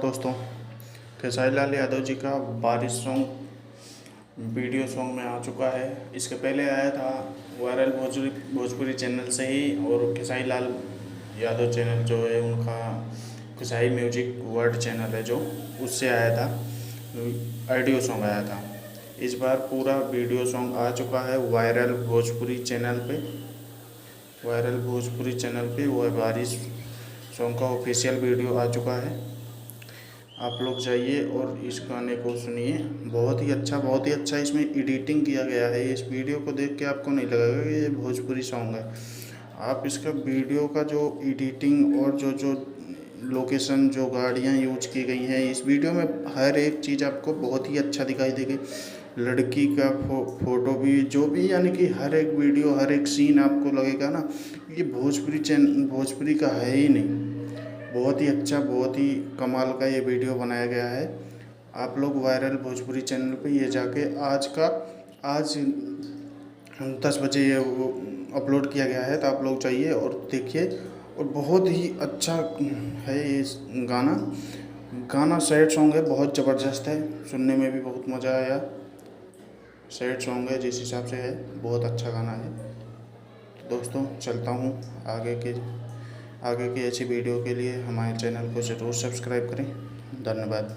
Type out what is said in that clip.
दोस्तों, खेसारी लाल यादव जी का बारिश सॉन्ग वीडियो सॉन्ग में आ चुका है। इसके पहले आया था वायरल भोजपुरी चैनल से ही, और खेसारी लाल यादव चैनल जो है उनका खेसारी म्यूजिक वर्ल्ड चैनल है जो, उससे आया था ऑडियो सॉन्ग आया था। इस बार पूरा वीडियो सॉन्ग आ चुका है वायरल भोजपुरी चैनल पे। वो बारिश सॉन्ग का ऑफिशियल वीडियो आ चुका है। आप लोग जाइए और इस गाने को सुनिए। बहुत ही अच्छा इसमें एडिटिंग किया गया है। इस वीडियो को देख के आपको नहीं लगेगा कि ये भोजपुरी सॉन्ग है। आप इसका वीडियो का जो एडिटिंग और जो लोकेशन, जो गाड़ियाँ यूज की गई हैं इस वीडियो में, हर एक चीज़ आपको बहुत ही अच्छा दिखाई देगी। लड़की का फोटो भी, जो भी, यानी कि हर एक वीडियो, हर एक सीन आपको लगेगा ना ये भोजपुरी का है ही नहीं। बहुत ही अच्छा, बहुत ही कमाल का ये वीडियो बनाया गया है। आप लोग वायरल भोजपुरी चैनल पे ये जाके आज 10 बजे ये वो अपलोड किया गया है, तो आप लोग जाइए और देखिए। और बहुत ही अच्छा है ये गाना सैड सॉन्ग है, बहुत ज़बरदस्त है, सुनने में भी बहुत मज़ा आया। सैड सॉन्ग है जिस हिसाब से है, बहुत अच्छा गाना है। तो दोस्तों चलता हूँ। आगे की ऐसी वीडियो के लिए हमारे चैनल को ज़रूर सब्सक्राइब करें। धन्यवाद।